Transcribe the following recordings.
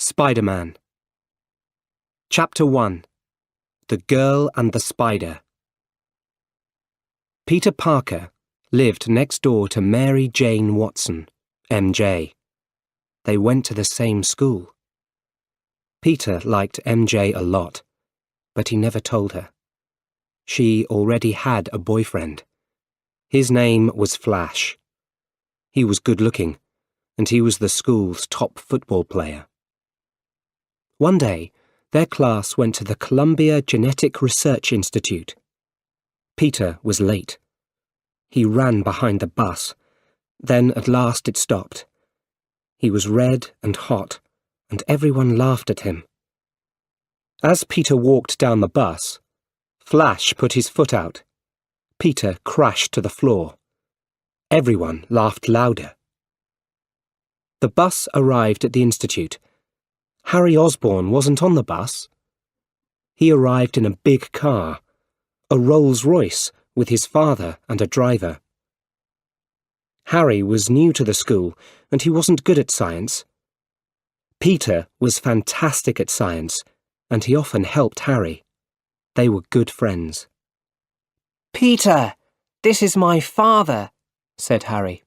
Spider-Man. Chapter 1. The Girl and the Spider. Peter Parker lived next door to Mary Jane Watson, MJ. They went to the same school. Peter liked MJ a lot, but he never told her. She already had a boyfriend. His name was Flash. He was good-looking, and he was the school's top football player. One day, their class went to the Columbia Genetic Research Institute. Peter was late. He ran behind the bus. Then at last it stopped. He was red and hot, and everyone laughed at him. As Peter walked down the bus, Flash put his foot out. Peter crashed to the floor. Everyone laughed louder. The bus arrived at the institute. Harry Osborn wasn't on the bus. He arrived in a big car, a Rolls-Royce with his father and a driver. Harry was new to the school and he wasn't good at science. Peter was fantastic at science and he often helped Harry. They were good friends. "Peter, this is my father," said Harry.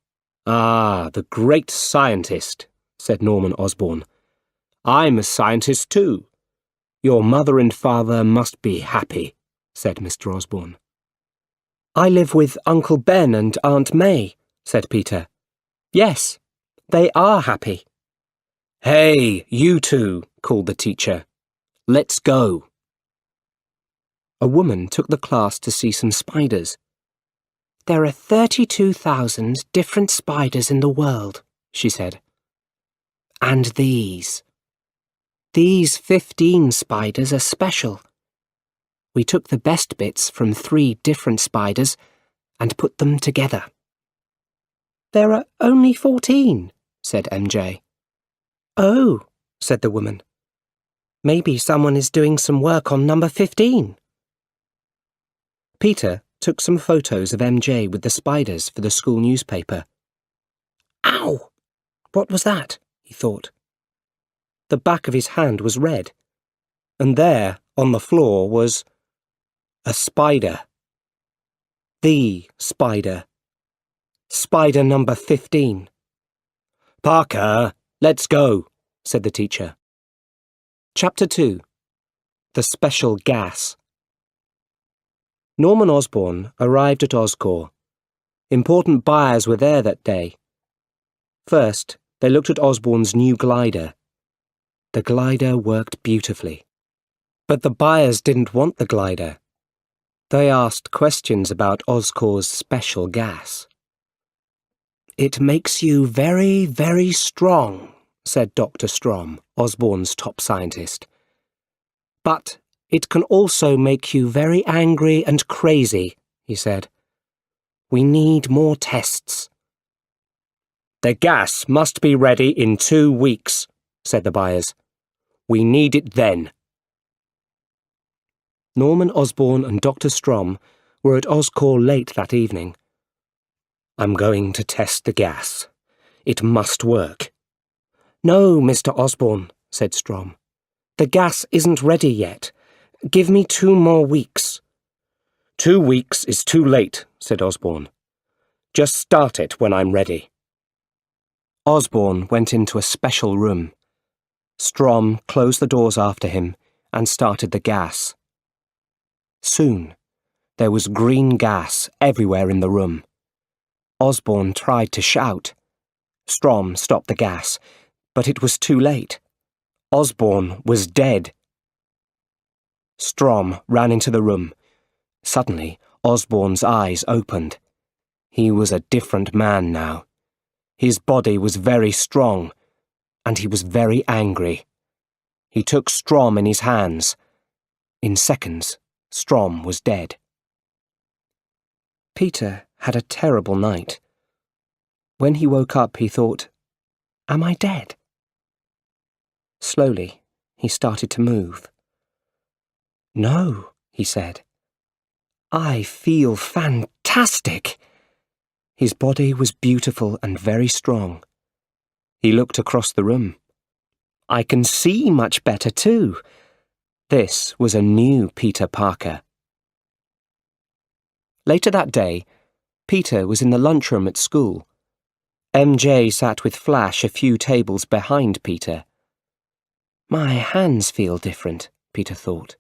"Ah, the great scientist," said Norman Osborn. "I'm a scientist too. Your mother and father must be happy," said Mr. Osborn. "I live with Uncle Ben and Aunt May," said Peter. "Yes, they are happy." "Hey, you two," called the teacher. "Let's go." A woman took the class to see some spiders. "There are 32,000 different spiders in the world," she said. "And these 15 spiders are special. We took the best bits from 3 different spiders and put them together." "There are only 14, said MJ. "Oh," said the woman. "Maybe someone is doing some work on number 15. Peter took some photos of MJ with the spiders for the school newspaper. "Ow! What was that?" he thought. The back of his hand was red, and there, on the floor, was a spider. The spider. Spider number 15. "Parker, let's go," said the teacher. Chapter 2. The Special Gas. Norman Osborn arrived at Oscorp. Important buyers were there that day. First, they looked at Osborn's new glider. The glider worked beautifully. But the buyers didn't want the glider. They asked questions about Oscorp's special gas. "It makes you very, very strong," said Dr. Strom, Osborn's top scientist. "But it can also make you very angry and crazy," he said. "We need more tests." "The gas must be ready in 2 weeks," said the buyers. "We need it then." Norman Osborn and Dr. Strom were at Oscorp late that evening. "I'm going to test the gas. It must work." "No, Mr. Osborn," said Strom. "The gas isn't ready yet. Give me 2 more weeks." 2 weeks is too late," said Osborn. "Just start it when I'm ready." Osborn went into a special room. Strom closed the doors after him and started the gas. Soon, there was green gas everywhere in the room. Osborn tried to shout. Strom stopped the gas, but it was too late. Osborn was dead. Strom ran into the room. Suddenly, Osborn's eyes opened. He was a different man now. His body was very strong, and he was very angry. He took Strom in his hands. In seconds, Strom was dead. Peter had a terrible night. When he woke up, he thought, "Am I dead?" Slowly, he started to move. "No," he said. "I feel fantastic." His body was beautiful and very strong. He looked across the room. I can see much better too. This was a new Peter Parker. Later that day, Peter was in the lunchroom at school. MJ sat with Flash a few tables behind Peter. My hands feel different, Peter thought.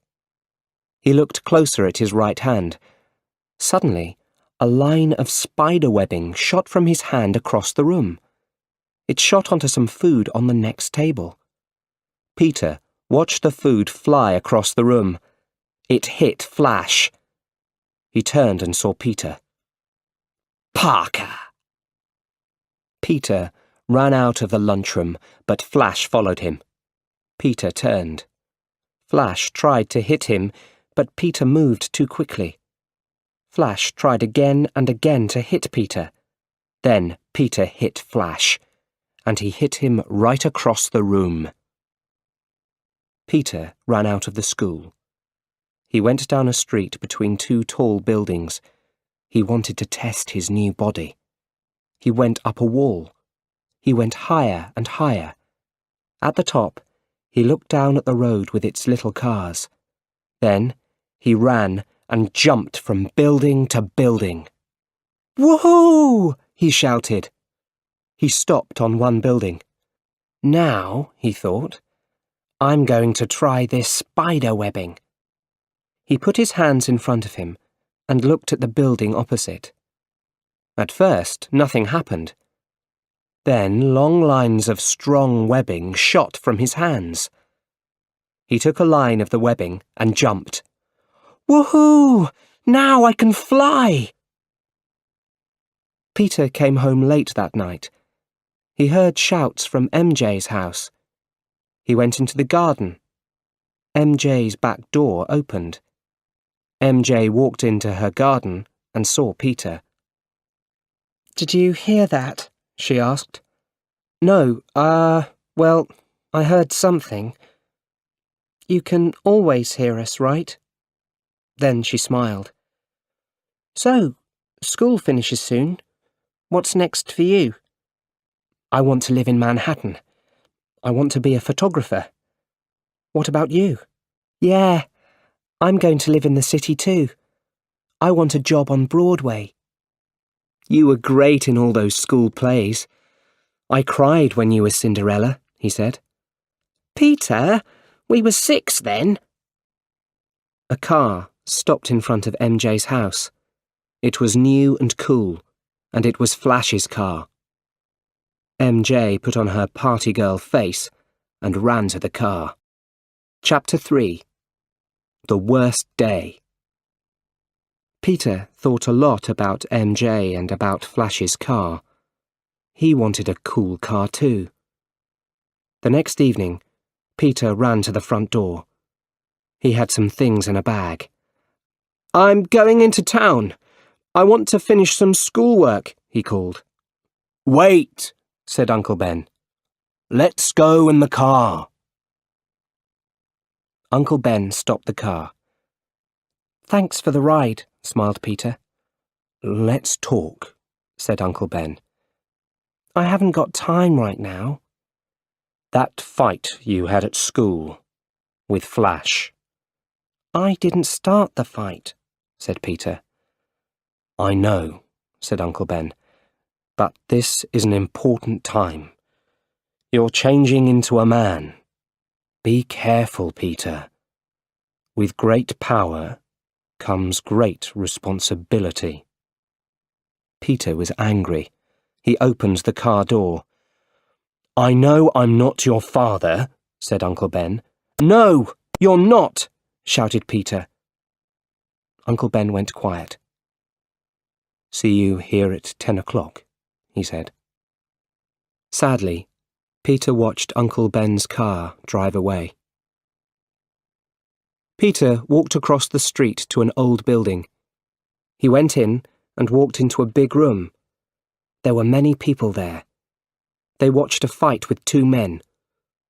He looked closer at his right hand. Suddenly, a line of spider webbing shot from his hand across the room. It shot onto some food on the next table. Peter watched the food fly across the room. It hit Flash. He turned and saw Peter. Parker! Peter ran out of the lunchroom, but Flash followed him. Peter turned. Flash tried to hit him, but Peter moved too quickly. Flash tried again and again to hit Peter. Then Peter hit Flash, and he hit him right across the room. Peter ran out of the school. He went down a street between two tall buildings. He wanted to test his new body. He went up a wall. He went higher and higher. At the top, he looked down at the road with its little cars. Then he ran and jumped from building to building. Woohoo! He shouted. He stopped on one building. Now, he thought, I'm going to try this spider webbing. He put his hands in front of him and looked at the building opposite. At first, nothing happened. Then long lines of strong webbing shot from his hands. He took a line of the webbing and jumped. Woohoo! Now I can fly! Peter came home late that night. He heard shouts from MJ's house. He went into the garden. MJ's back door opened. MJ walked into her garden and saw Peter. Did you hear that? She asked. No, well, I heard something. You can always hear us, right? Then she smiled. So, school finishes soon. What's next for you? I want to live in Manhattan. I want to be a photographer. What about you? Yeah, I'm going to live in the city too. I want a job on Broadway. You were great in all those school plays. I cried when you were Cinderella, he said. Peter, we were 6 then. A car stopped in front of MJ's house. It was new and cool, and it was Flash's car. MJ put on her party girl face and ran to the car. Chapter 3. The Worst Day. Peter thought a lot about MJ and about Flash's car. He wanted a cool car too. The next evening, Peter ran to the front door. He had some things in a bag. I'm going into town. I want to finish some schoolwork, he called. Wait, said Uncle Ben. Let's go in the car. Uncle Ben stopped the car. Thanks for the ride, smiled Peter. Let's talk, said Uncle Ben. I haven't got time right now. That fight you had at school, with Flash. I didn't start the fight, said Peter. I know, said Uncle Ben, but this is an important time. You're changing into a man. Be careful, Peter. With great power comes great responsibility. Peter was angry. He opened the car door. I know I'm not your father, said Uncle Ben. No, you're not, shouted Peter. Uncle Ben went quiet. See you here at 10 o'clock, he said. Sadly, Peter watched Uncle Ben's car drive away. Peter walked across the street to an old building. He went in and walked into a big room. There were many people there. They watched a fight with 2 men.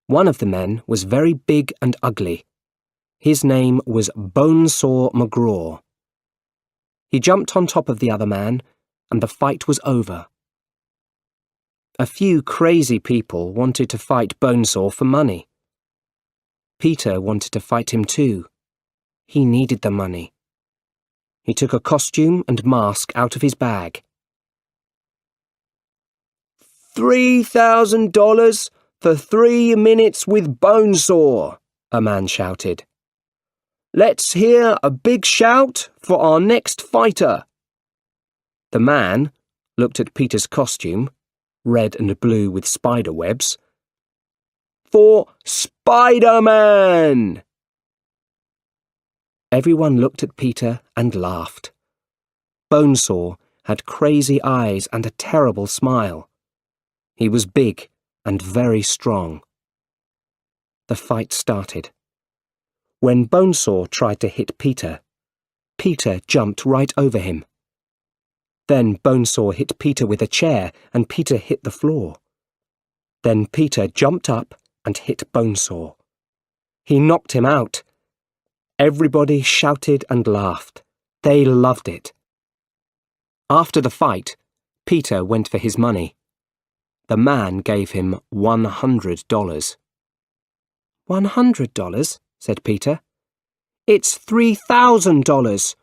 One of the men was very big and ugly. His name was Bonesaw McGraw. He jumped on top of the other man, and the fight was over. A few crazy people wanted to fight Bonesaw for money. Peter wanted to fight him too. He needed the money. He took a costume and mask out of his bag. $3,000 for 3 minutes with Bonesaw, a man shouted. Let's hear a big shout for our next fighter. The man looked at Peter's costume, red and blue with spider webs. For Spider-Man! Everyone looked at Peter and laughed. Bonesaw had crazy eyes and a terrible smile. He was big and very strong. The fight started. When Bonesaw tried to hit Peter, Peter jumped right over him. Then Bonesaw hit Peter with a chair and Peter hit the floor. Then Peter jumped up and hit Bonesaw. He knocked him out. Everybody shouted and laughed. They loved it. After the fight, Peter went for his money. The man gave him $100. $100? said Peter. It's $3,000,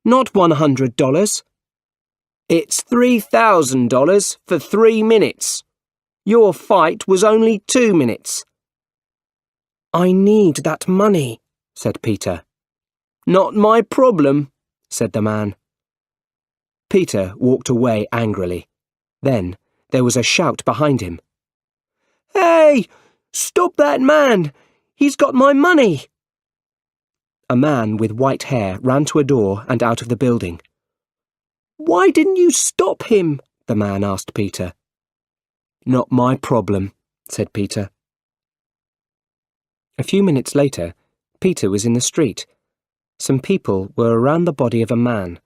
not $100. It's $3,000 for 3 minutes. Your fight was only 2 minutes. I need that money, said Peter. Not my problem, said the man. Peter walked away angrily. Then there was a shout behind him. Hey! Stop that man! He's got my money! A man with white hair ran to a door and out of the building. Why didn't you stop him? The man asked Peter. Not my problem, said Peter. A few minutes later, Peter was in the street. Some people were around the body of a man.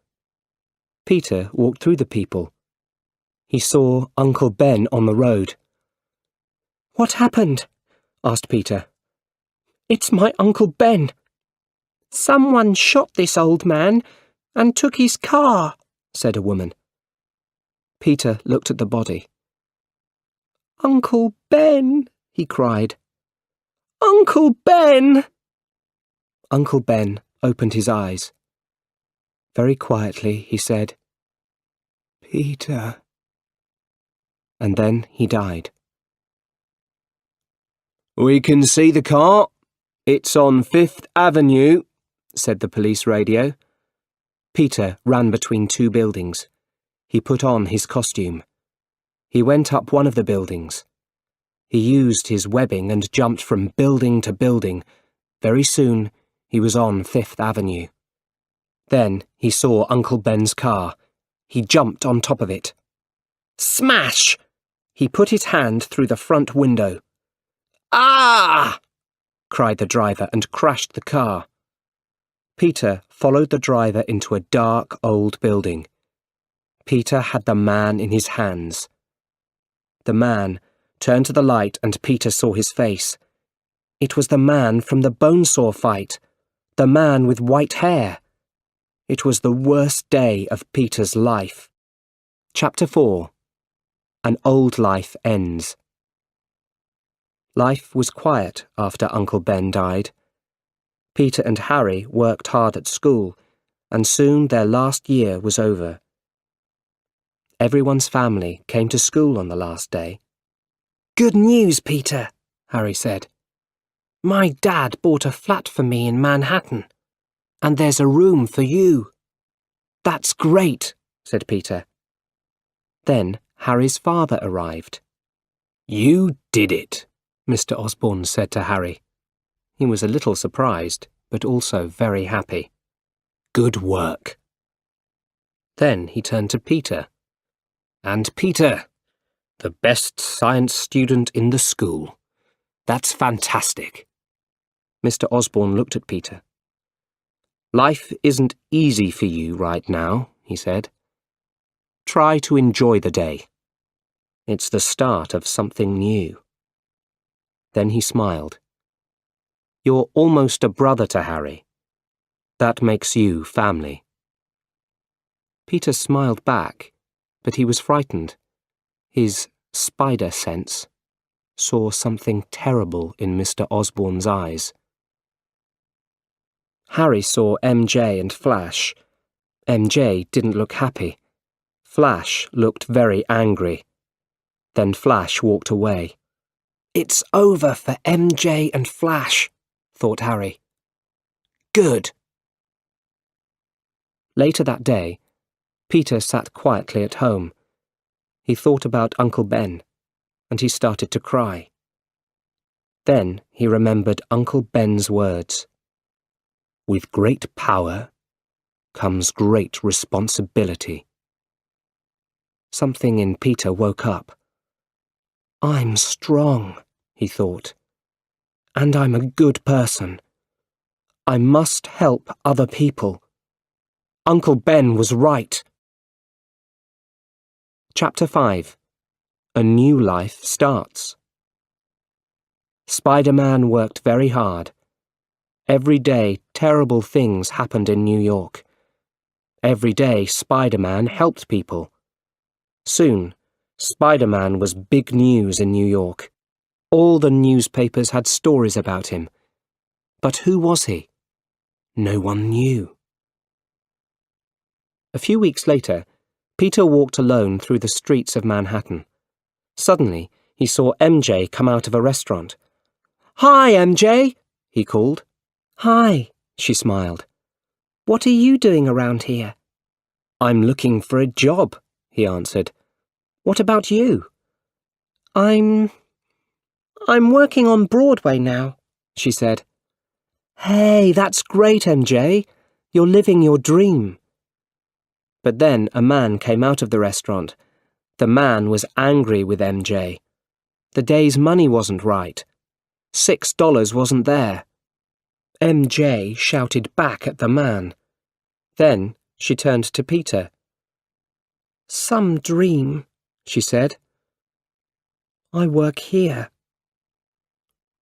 Peter walked through the people. He saw Uncle Ben on the road. What happened? asked Peter. It's my Uncle Ben. Someone shot this old man and took his car, said a woman. Peter looked at the body. Uncle Ben, he cried. Uncle Ben! Uncle Ben opened his eyes. Very quietly he said, Peter. And then he died. We can see the car. It's on 5th Avenue, said the police radio. Peter ran between 2 buildings. He put on his costume. He went up one of the buildings. He used his webbing and jumped from building to building. Very soon, he was on 5th Avenue. Then he saw Uncle Ben's car. He jumped on top of it. Smash! He put his hand through the front window. Ah! cried the driver and crashed the car. Peter followed the driver into a dark old building. Peter had the man in his hands. The man turned to the light and Peter saw his face. It was the man from the Bonesaw fight, the man with white hair. It was the worst day of Peter's life. Chapter 4. An Old Life Ends. Life was quiet after Uncle Ben died. Peter and Harry worked hard at school, and soon their last year was over. Everyone's family came to school on the last day. Good news, Peter, Harry said. My dad bought a flat for me in Manhattan, and there's a room for you. That's great, said Peter. Then Harry's father arrived. You did it, Mr. Osborne said to Harry. He was a little surprised, but also very happy. Good work. Then he turned to Peter. And Peter, the best science student in the school. That's fantastic. Mr. Osborne looked at Peter. Life isn't easy for you right now, he said. Try to enjoy the day. It's the start of something new. Then he smiled. You're almost a brother to Harry. That makes you family. Peter smiled back, but he was frightened. His spider sense saw something terrible in Mr. Osborne's eyes. Harry saw MJ and Flash. MJ didn't look happy. Flash looked very angry. Then Flash walked away. "It's over for MJ and Flash," thought Harry. "Good." Later that day, Peter sat quietly at home. He thought about Uncle Ben, and he started to cry. Then he remembered Uncle Ben's words. "With great power comes great responsibility." Something in Peter woke up. "I'm strong," he thought, "and I'm a good person. I must help other people. Uncle Ben was right." Chapter 5. A New Life Starts. Spider-Man worked very hard. Every day, terrible things happened in New York. Every day, Spider-Man helped people. Soon, Spider-Man was big news in New York. All the newspapers had stories about him. But who was he? No one knew. A few weeks later, Peter walked alone through the streets of Manhattan. Suddenly, he saw MJ come out of a restaurant. "Hi, MJ," he called. "Hi," she smiled. "What are you doing around here?" "I'm looking for a job," he answered. "What about you?" I'm working on Broadway now," she said. "Hey, that's great, MJ. You're living your dream." But then a man came out of the restaurant. The man was angry with MJ. The day's money wasn't right. $6 wasn't there. MJ shouted back at the man. Then she turned to Peter. "Some dream," she said. "I work here."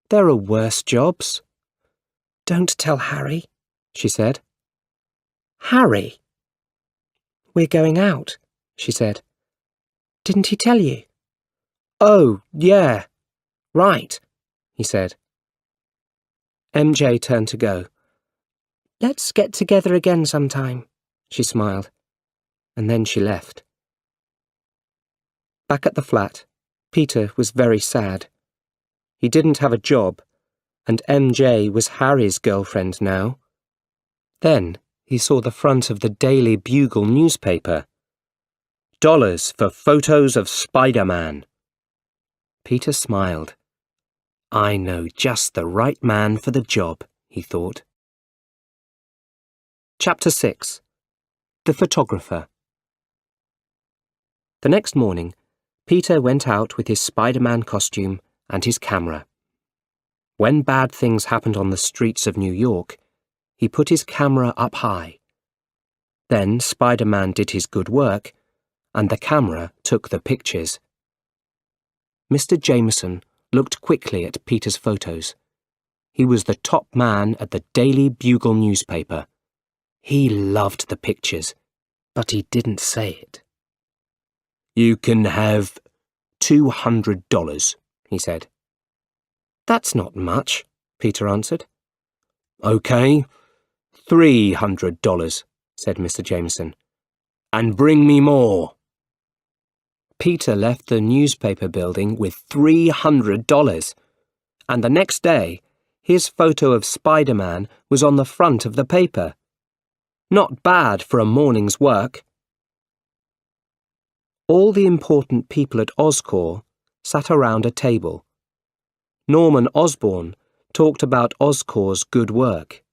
"There are worse jobs." "Don't tell Harry," she said. "Harry?" "We're going out," she said. "Didn't he tell you?" "Oh, yeah. Right," he said. MJ turned to go. "Let's get together again sometime," she smiled, and then she left. Back at the flat, Peter was very sad. He didn't have a job, and MJ was Harry's girlfriend now. Then he saw the front of the Daily Bugle newspaper. "Dollars for photos of Spider-Man." Peter smiled. "I know just the right man for the job," he thought. Chapter 6. The Photographer. The next morning, Peter went out with his Spider-Man costume and his camera. When bad things happened on the streets of New York, he put his camera up high. Then Spider-Man did his good work, and the camera took the pictures. Mr. Jameson looked quickly at Peter's photos. He was the top man at the Daily Bugle newspaper. He loved the pictures, but he didn't say it. "You can have $200, he said. "That's not much," Peter answered. "OK, $300, said Mr. Jameson. "And bring me more." Peter left the newspaper building with $300, and the next day, his photo of Spider-Man was on the front of the paper. Not bad for a morning's work. All the important people at Oscorp sat around a table. Norman Osborn talked about Oscorp's good work.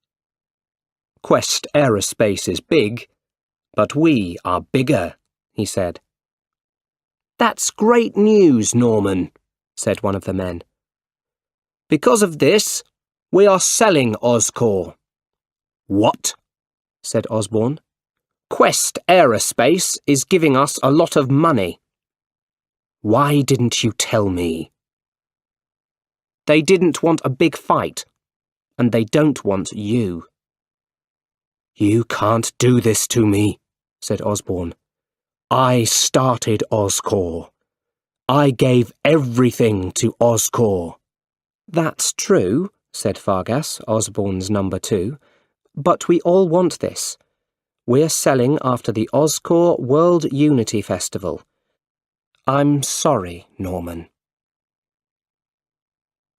"Quest Aerospace is big, but we are bigger," he said. "That's great news, Norman," said one of the men. "Because of this, we are selling Oscorp." "What?" said Osborn. "Quest Aerospace is giving us a lot of money." "Why didn't you tell me?" "They didn't want a big fight, and they don't want you." "You can't do this to me," said Osborn. "I started Oscorp. I gave everything to Oscorp." "That's true," said Fargas, Osborn's number 2. But we all want this. We're selling after the Oscorp World Unity Festival. I'm sorry, Norman.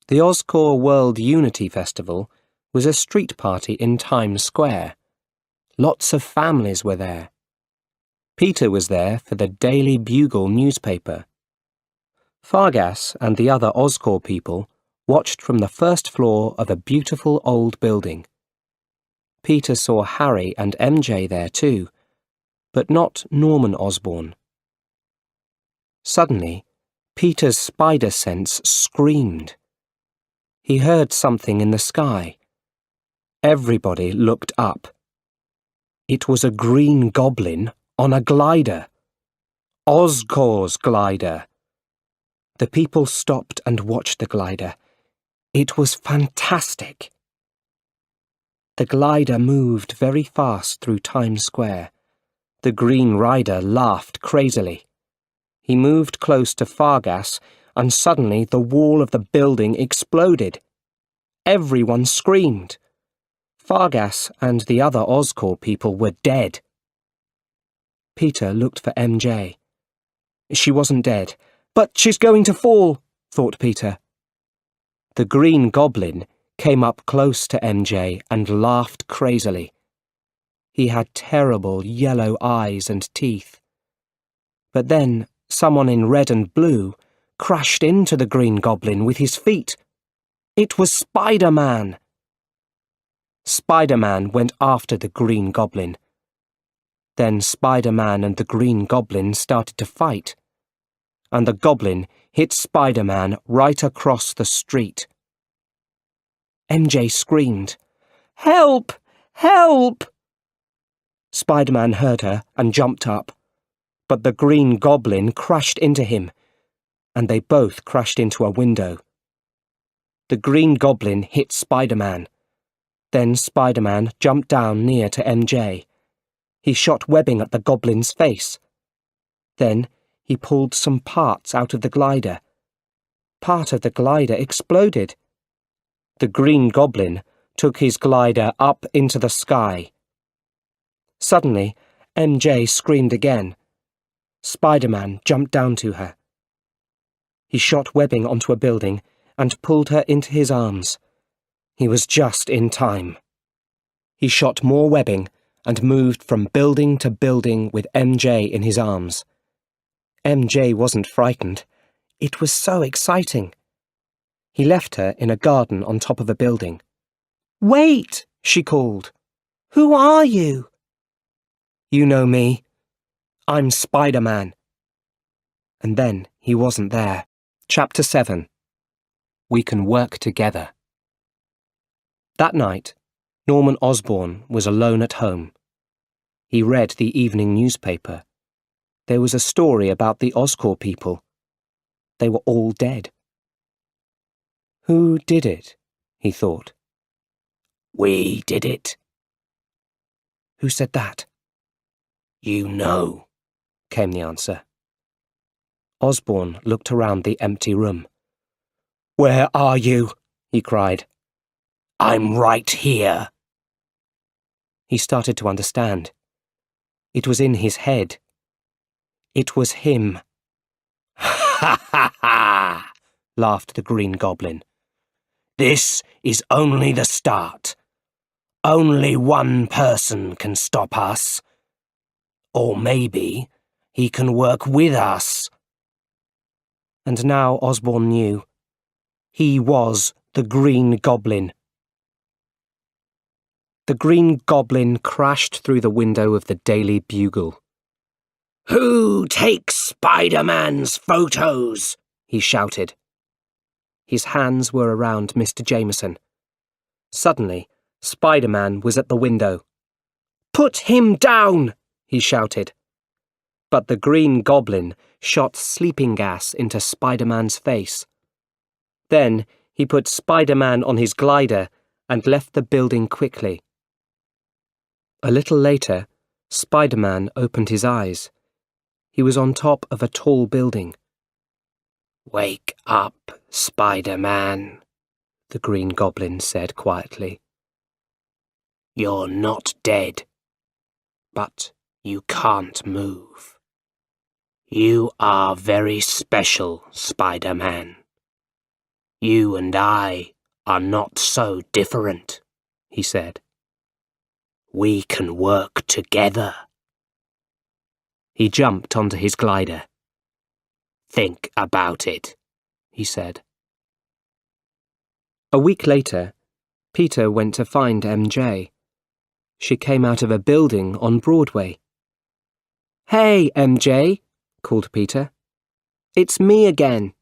The Oscorp World Unity Festival was a street party in Times Square. Lots of families were there. Peter was there for the Daily Bugle newspaper. Fargas and the other Oscorp people watched from the first floor of a beautiful old building. Peter saw Harry and MJ there too, but not Norman Osborn. Suddenly, Peter's spider sense screamed. He heard something in the sky. Everybody looked up. It was a green goblin on a glider. Oscorp's glider. The people stopped and watched the glider. It was fantastic. The glider moved very fast through Times Square. The Green Rider laughed crazily. He moved close to Fargas, and suddenly the wall of the building exploded. Everyone screamed. Fargas and the other Oscorp people were dead. Peter looked for MJ. She wasn't dead. But she's going to fall, thought Peter. The Green Goblin came up close to MJ and laughed crazily. He had terrible yellow eyes and teeth. But then someone in red and blue crashed into the Green Goblin with his feet. It was Spider-Man. Spider-Man went after the Green Goblin. Then Spider-Man and the Green Goblin started to fight, and the Goblin hit Spider-Man right across the street. MJ screamed, "Help! Help!" Spider-Man heard her and jumped up, but the Green Goblin crashed into him, and they both crashed into a window. The Green Goblin hit Spider-Man. Then Spider-Man jumped down near to MJ. He shot webbing at the Goblin's face. Then he pulled some parts out of the glider. Part of the glider exploded. The Green Goblin took his glider up into the sky. Suddenly, MJ screamed again. Spider-Man jumped down to her. He shot webbing onto a building and pulled her into his arms. He was just in time. He shot more webbing and moved from building to building with MJ in his arms. MJ wasn't frightened. It was so exciting. He left her in a garden on top of a building. "Wait!" she called. "Who are you?" "You know me. I'm Spider-Man." And then he wasn't there. Chapter 7. We Can Work Together. That night, Norman Osborn was alone at home. He read the evening newspaper. There was a story about the Oscorp people. They were all dead. Who did it? He thought. We did it. Who said that? You know, came the answer. Osborn looked around the empty room. Where are you? He cried. I'm right here. He started to understand. It was in his head. It was him. Ha ha ha! Laughed the Green Goblin. This is only the start. Only one person can stop us. Or maybe he can work with us. And now Osborn knew. He was the Green Goblin. The Green Goblin crashed through the window of the Daily Bugle. Who takes Spider-Man's photos? He shouted. His hands were around Mr. Jameson. Suddenly, Spider-Man was at the window. Put him down! He shouted. But the Green Goblin shot sleeping gas into Spider-Man's face. Then he put Spider-Man on his glider and left the building quickly. A little later, Spider-Man opened his eyes. He was on top of a tall building. Wake up, Spider-Man, the Green Goblin said quietly. You're not dead, but you can't move. You are very special, Spider-Man. You and I are not so different, he said. We can work together. He jumped onto his glider. Think about it, he said. A week later, Peter went to find MJ. She came out of a building on Broadway. Hey, MJ, called Peter. It's me again.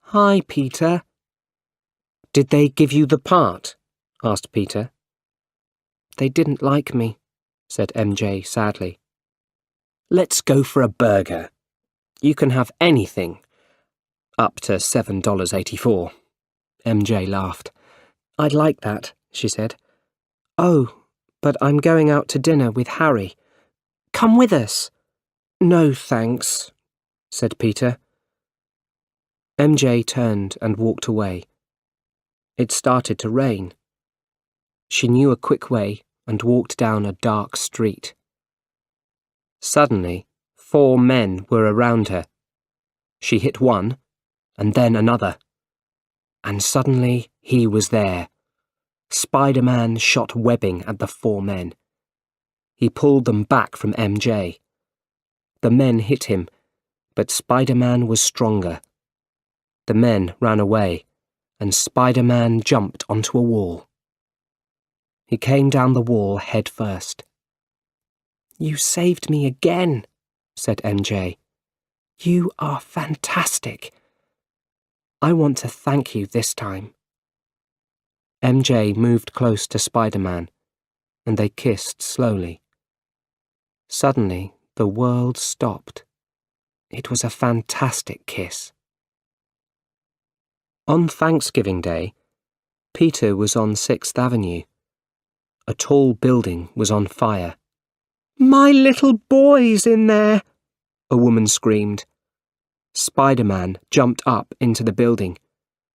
Hi, Peter. Did they give you the part? Asked Peter. They didn't like me, said MJ sadly. Let's go for a burger. You can have anything. Up to $7.84. MJ laughed. I'd like that, she said. Oh, but I'm going out to dinner with Harry. Come with us. No, thanks, said Peter. MJ turned and walked away. It started to rain. She knew a quick way and walked down a dark street. Suddenly, 4 men were around her. She hit one, and then another. And suddenly he was there. Spider-Man shot webbing at the 4 men. He pulled them back from MJ. The men hit him, but Spider-Man was stronger. The men ran away, and Spider-Man jumped onto a wall. He came down the wall head first. You saved me again, said MJ. You are fantastic. I want to thank you this time. MJ moved close to Spider-Man, and they kissed slowly. Suddenly, the world stopped. It was a fantastic kiss. On Thanksgiving Day, Peter was on 6th Avenue. A tall building was on fire. My little boy's in there, a woman screamed. Spider-Man jumped up into the building.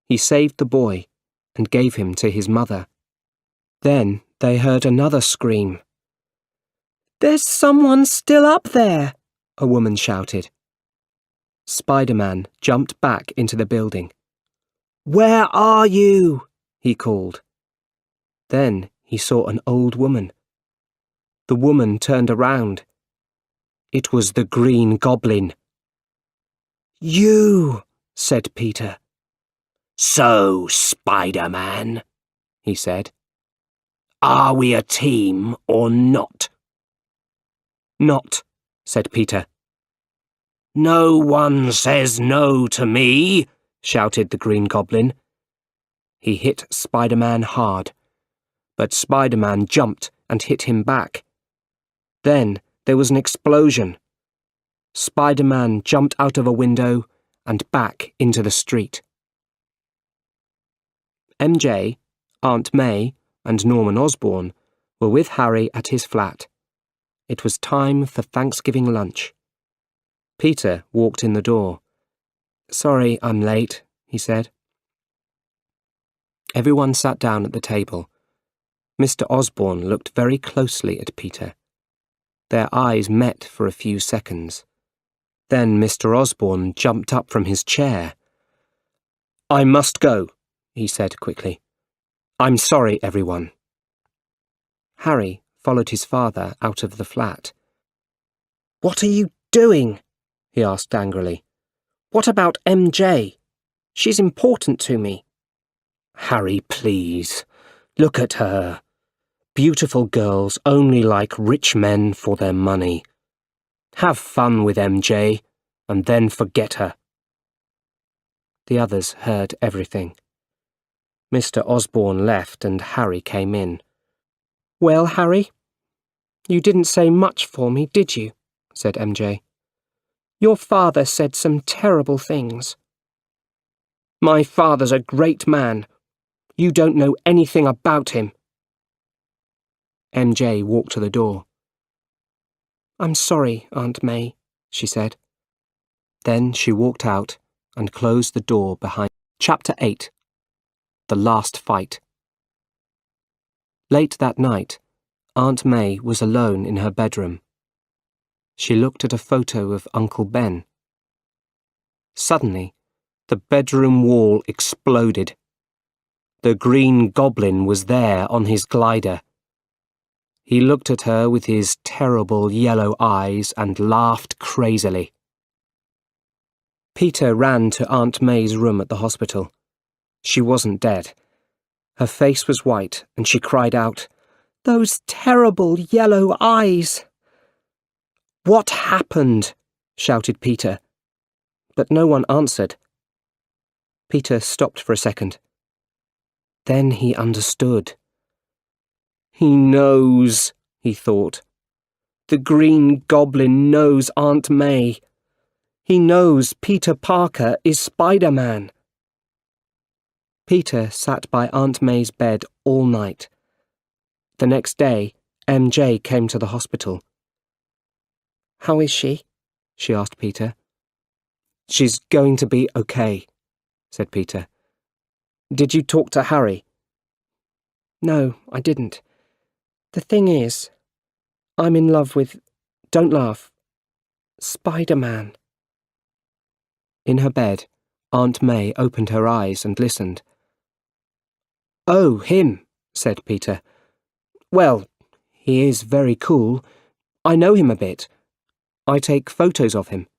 He saved the boy and gave him to his mother. Then they heard another scream. There's someone still up there, a woman shouted. Spider-Man jumped back into the building. Where are you? He called. Then he saw an old woman. The woman turned around. It was the Green Goblin. You, said Peter. So, Spider-Man, he said. Are we a team or not? Not, said Peter. No one says no to me, shouted the Green Goblin. He hit Spider-Man hard, but Spider-Man jumped and hit him back. Then there was an explosion. Spider-Man jumped out of a window and back into the street. MJ, Aunt May, and Norman Osborn were with Harry at his flat. It was time for Thanksgiving lunch. Peter walked in the door. Sorry, I'm late, he said. Everyone sat down at the table. Mr. Osborn looked very closely at Peter. Their eyes met for a few seconds. Then Mr. Osborn jumped up from his chair. I must go, he said quickly. I'm sorry, everyone. Harry followed his father out of the flat. What are you doing? He asked angrily. What about MJ? She's important to me. Harry, please. Look at her. Beautiful girls only like rich men for their money. Have fun with MJ, and then forget her. The others heard everything. Mr. Osborn left and Harry came in. Well, Harry, you didn't say much for me, did you? Said MJ. Your father said some terrible things. My father's a great man. You don't know anything about him. MJ walked to the door. I'm sorry, Aunt May, she said. Then she walked out and closed the door behind. Chapter 8. The Last Fight. Late that night, Aunt May was alone in her bedroom. She looked at a photo of Uncle Ben. Suddenly, the bedroom wall exploded. The Green Goblin was there on his glider. He looked at her with his terrible yellow eyes and laughed crazily. Peter ran to Aunt May's room at the hospital. She wasn't dead. Her face was white, and she cried out, "Those terrible yellow eyes!" "What happened?" shouted Peter. But no one answered. Peter stopped for a second. Then he understood. "He knows," he thought. "The Green Goblin knows Aunt May. He knows Peter Parker is Spider-Man." Peter sat by Aunt May's bed all night. The next day, MJ came to the hospital. "How is she?" she asked Peter. "She's going to be okay," said Peter. "Did you talk to Harry?" "No, I didn't. The thing is, I'm in love with, don't laugh, Spider-Man." In her bed, Aunt May opened her eyes and listened. "Oh, him," said Peter. "Well, he is very cool. I know him a bit. I take photos of him."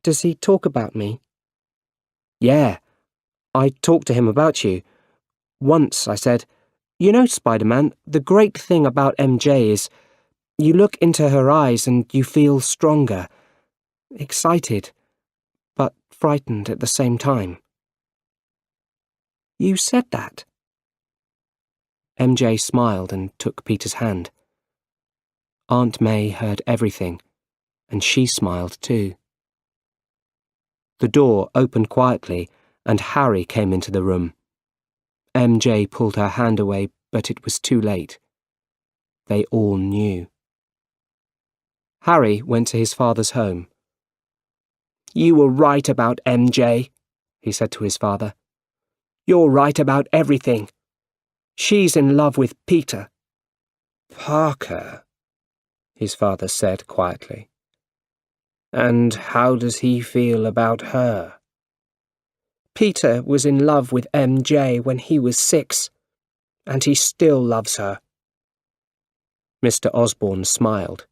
"Does he talk about me?" "Yeah, I talked to him about you. Once I said, 'You know, Spider-Man, the great thing about MJ is you look into her eyes and you feel stronger, excited, but frightened at the same time.'" "You said that?" MJ smiled and took Peter's hand. Aunt May heard everything, and she smiled too. The door opened quietly, and Harry came into the room. MJ pulled her hand away, but it was too late. They all knew. Harry went to his father's home. "You were right about MJ," he said to his father. "You're right about everything. She's in love with Peter." "Parker," his father said quietly. "And how does he feel about her?" "Peter was in love with MJ when he was 6, and he still loves her." Mr. Osborne smiled.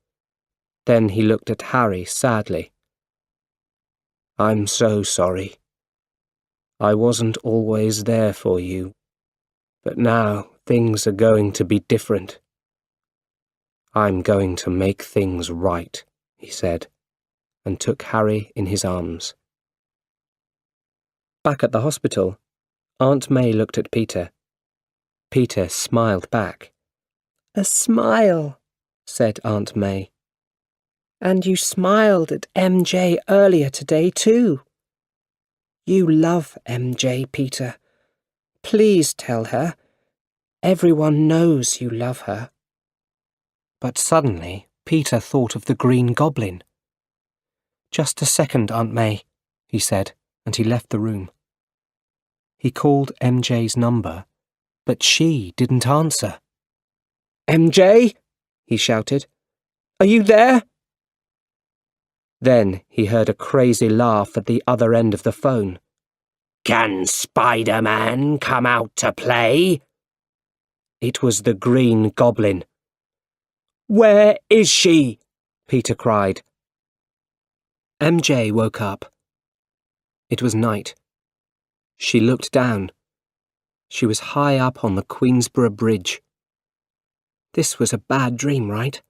Then he looked at Harry sadly. "I'm so sorry. I wasn't always there for you, but now things are going to be different. I'm going to make things right," he said, and took Harry in his arms. Back at the hospital, Aunt May looked at Peter. Peter smiled back. "A smile," said Aunt May. "And you smiled at MJ earlier today too. You love MJ, Peter. Please tell her. Everyone knows you love her." But suddenly, Peter thought of the Green Goblin. "Just a second, Aunt May," he said, and he left the room. He called MJ's number, but she didn't answer. "MJ?" he shouted. "Are you there?" Then he heard a crazy laugh at the other end of the phone. "Can Spider-Man come out to play?" It was the Green Goblin. "Where is she?" Peter cried. MJ woke up. It was night. She looked down. She was high up on the Queensborough Bridge. This was a bad dream, right?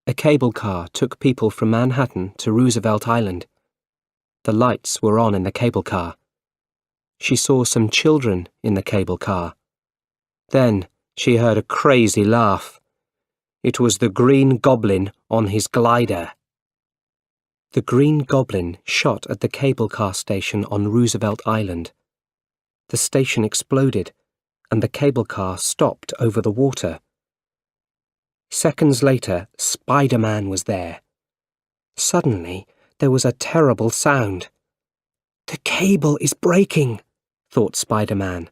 A cable car took people from Manhattan to Roosevelt Island. The lights were on in the cable car. She saw some children in the cable car. Then she heard a crazy laugh. It was the Green Goblin on his glider. The Green Goblin shot at the cable car station on Roosevelt Island. The station exploded, and the cable car stopped over the water. Seconds later, Spider-Man was there. Suddenly, there was a terrible sound. "The cable is breaking," thought Spider-Man.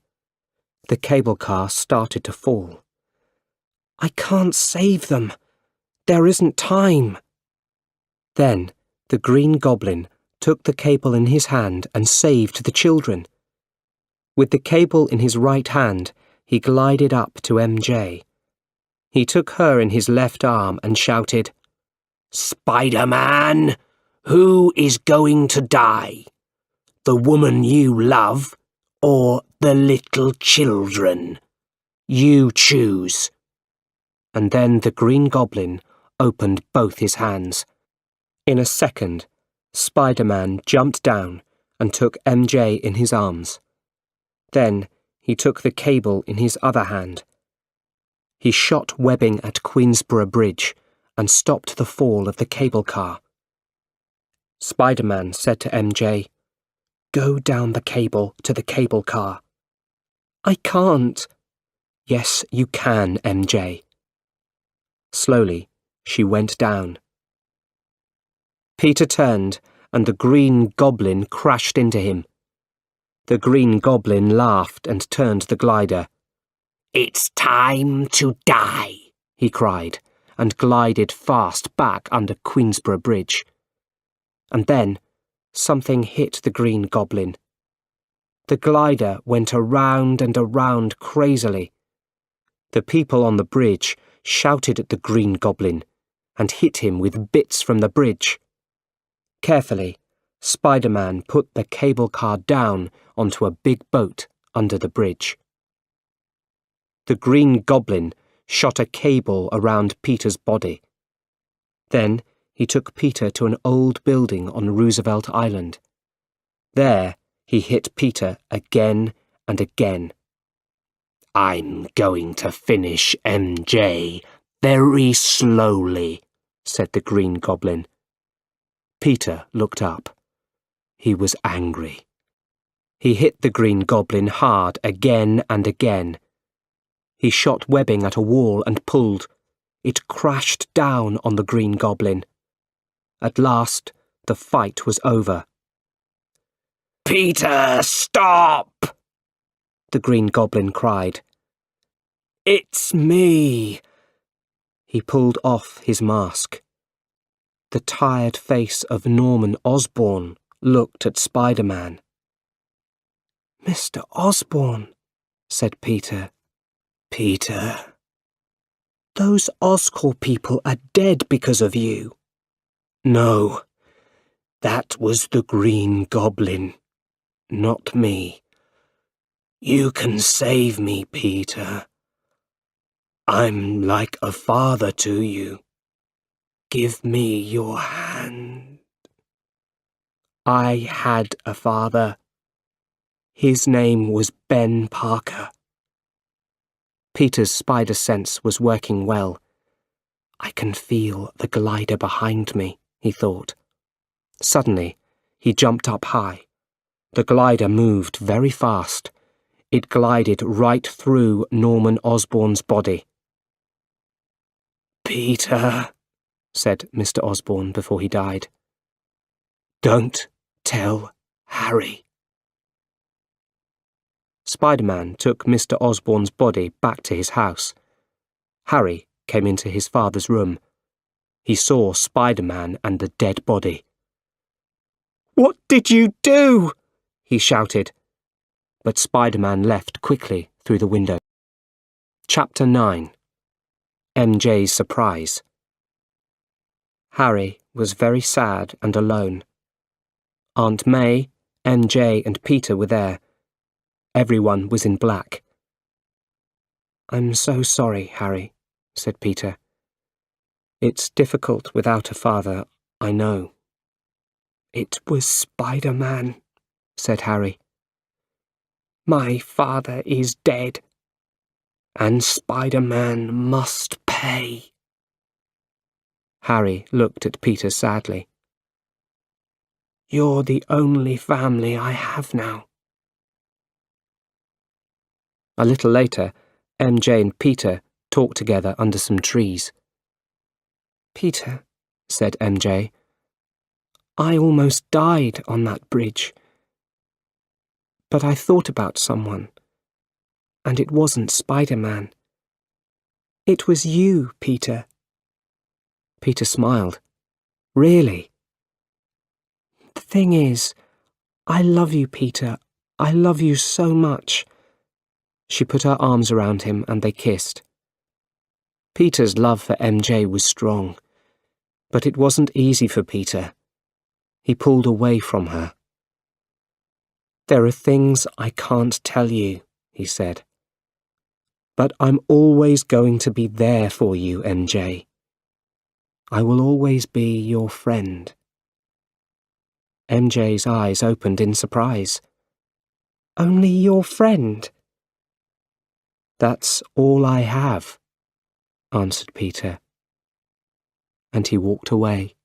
The cable car started to fall. "I can't save them. There isn't time." Then the Green Goblin took the cable in his hand and saved the children. With the cable in his right hand, he glided up to MJ. He took her in his left arm and shouted, "Spider-Man, who is going to die? The woman you love or the little children? You choose." And then the Green Goblin opened both his hands. In a second, Spider-Man jumped down and took MJ in his arms. Then he took the cable in his other hand. He shot webbing at Queensborough Bridge and stopped the fall of the cable car. Spider-Man said to MJ, "Go down the cable to the cable car." "I can't." "Yes, you can, MJ." Slowly, she went down. Peter turned, and the Green Goblin crashed into him. The Green Goblin laughed and turned the glider. "It's time to die," he cried, and glided fast back under Queensborough Bridge. And then something hit the Green Goblin. The glider went around and around crazily. The people on the bridge shouted at the Green Goblin and hit him with bits from the bridge. Carefully, Spider-Man put the cable car down onto a big boat under the bridge. The Green Goblin shot a cable around Peter's body. Then he took Peter to an old building on Roosevelt Island. There he hit Peter again and again. "I'm going to finish MJ very slowly," said the Green Goblin. Peter looked up. He was angry. He hit the Green Goblin hard again and again. He shot webbing at a wall and pulled. It crashed down on the Green Goblin. At last, the fight was over. "Peter, stop!" the Green Goblin cried. "It's me." He pulled off his mask. The tired face of Norman Osborn looked at Spider-Man. "Mr. Osborn," said Peter. "Peter, those Oscorp people are dead because of you." "No, that was the Green Goblin, not me. You can save me, Peter. I'm like a father to you. Give me your hand." "I had a father. His name was Ben Parker." Peter's spider sense was working well. "I can feel the glider behind me," he thought. Suddenly, he jumped up high. The glider moved very fast. It glided right through Norman Osborn's body. "Peter," said Mr. Osborn before he died, "don't tell Harry." Spider-Man took Mr. Osborn's body back to his house. Harry came into his father's room. He saw Spider-Man and the dead body. "What did you do?" he shouted. But Spider-Man left quickly through the window. Chapter 9. MJ's Surprise. Harry was very sad and alone. Aunt May, MJ and Peter were there. Everyone was in black. "I'm so sorry, Harry," said Peter. "It's difficult without a father, I know." "It was Spider-Man," said Harry. "My father is dead, and Spider-Man must pay." Harry looked at Peter sadly. "You're the only family I have now." A little later, MJ and Peter talked together under some trees. "Peter," said MJ, "I almost died on that bridge. But I thought about someone. and it wasn't Spider-Man. It was you, Peter. Peter smiled. Really? The thing is, I love you, Peter. I love you so much. She put her arms around him and they kissed. Peter's love for MJ was strong, but it wasn't easy for Peter. He pulled away from her. "There are things I can't tell you," he said. "But I'm always going to be there for you, MJ. I will always be your friend." MJ's eyes opened in surprise. "Only your friend?" "That's all I have," answered Peter, and he walked away.